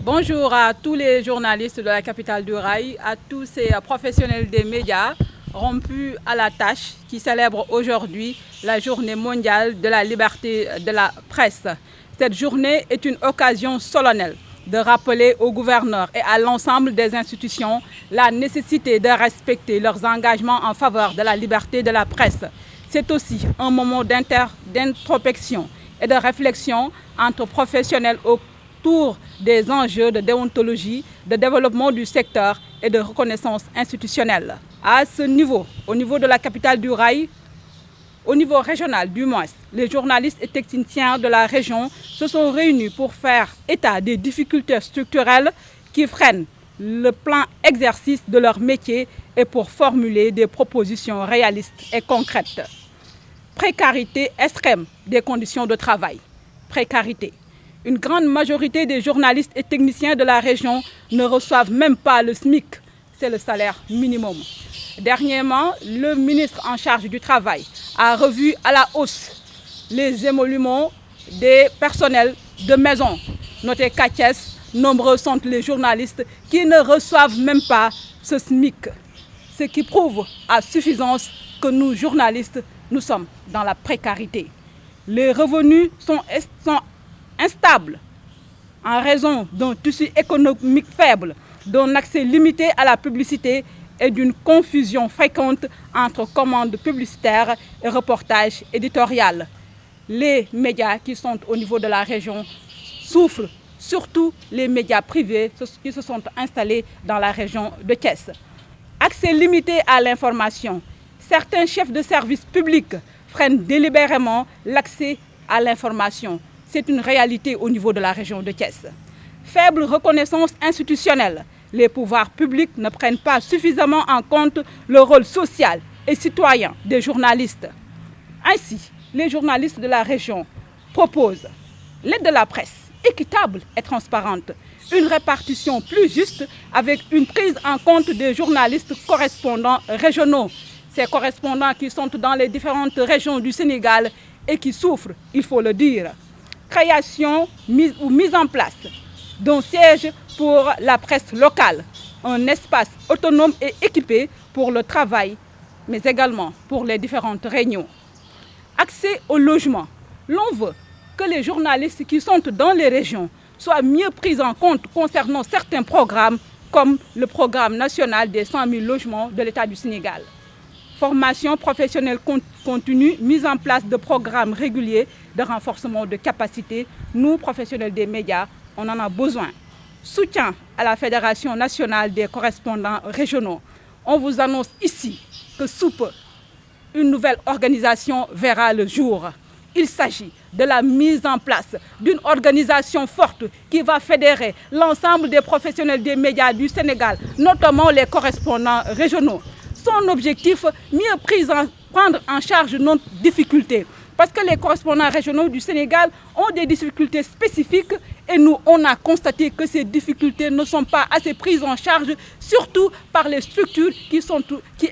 Bonjour à tous les journalistes de la capitale du rail, à tous ces professionnels des médias rompus à la tâche qui célèbrent aujourd'hui la journée mondiale de la liberté de la presse. Cette journée est une occasion solennelle de rappeler au gouverneur et à l'ensemble des institutions la nécessité de respecter leurs engagements en faveur de la liberté de la presse. C'est aussi un moment d'introspection et de réflexion entre professionnels autour des enjeux de déontologie, de développement du secteur et de reconnaissance institutionnelle. À ce niveau, au niveau de la capitale du rail, au niveau régional du moins, les journalistes et techniciens de la région se sont réunis pour faire état des difficultés structurelles qui freinent le plein exercice de leur métier et pour formuler des propositions réalistes et concrètes. Précarité extrême des conditions de travail. Précarité. Une grande majorité des journalistes et techniciens de la région ne reçoivent même pas le SMIC, c'est le salaire minimum. Dernièrement, le ministre en charge du travail a revu à la hausse les émoluments des personnels de maison. Notez qu'à Thiès, nombreux sont les journalistes qui ne reçoivent même pas ce SMIC, ce qui prouve à suffisance que nous, journalistes, nous sommes dans la précarité. Les revenus sont instables en raison d'un tissu économique faible, d'un accès limité à la publicité et d'une confusion fréquente entre commandes publicitaires et reportages éditoriaux. Les médias qui sont au niveau de la région souffrent, surtout les médias privés qui se sont installés dans la région de Thiès. Accès limité à l'information. Certains chefs de service publics freinent délibérément l'accès à l'information. C'est une réalité au niveau de la région de Thiès. Faible reconnaissance institutionnelle. Les pouvoirs publics ne prennent pas suffisamment en compte le rôle social et citoyen des journalistes. Ainsi, les journalistes de la région proposent l'aide de la presse équitable et transparente, une répartition plus juste avec une prise en compte des journalistes correspondants régionaux. Ces correspondants qui sont dans les différentes régions du Sénégal et qui souffrent, il faut le dire. Création ou mise en place d'un siège pour la presse locale, un espace autonome et équipé pour le travail, mais également pour les différentes réunions. Accès au logement. L'on veut que les journalistes qui sont dans les régions soient mieux pris en compte concernant certains programmes, comme le programme national des 100 000 logements de l'État du Sénégal. Formation professionnelle continue, mise en place de programmes réguliers de renforcement de capacités. Nous, professionnels des médias, on en a besoin. Soutien à la Fédération nationale des correspondants régionaux. On vous annonce ici que sous peu, une nouvelle organisation verra le jour. Il s'agit de la mise en place d'une organisation forte qui va fédérer l'ensemble des professionnels des médias du Sénégal, notamment les correspondants régionaux. Son objectif, prendre en charge nos difficultés. Parce que les correspondants régionaux du Sénégal ont des difficultés spécifiques et nous, on a constaté que ces difficultés ne sont pas assez prises en charge, surtout par les structures qui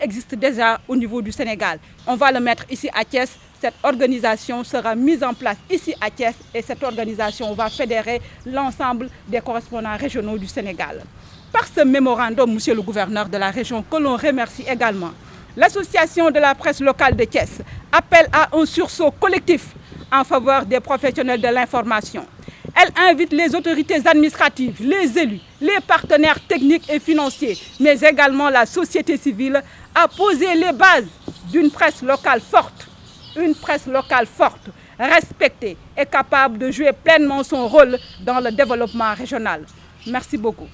existent déjà au niveau du Sénégal. On va le mettre ici à Thiès. Cette organisation sera mise en place ici à Thiès et cette organisation va fédérer l'ensemble des correspondants régionaux du Sénégal. Par ce mémorandum, monsieur le gouverneur de la région, que l'on remercie également, l'association de la presse locale de Thiès appelle à un sursaut collectif en faveur des professionnels de l'information. Elle invite les autorités administratives, les élus, les partenaires techniques et financiers, mais également la société civile à poser les bases d'une presse locale forte. Une presse locale forte, respectée et capable de jouer pleinement son rôle dans le développement régional. Merci beaucoup.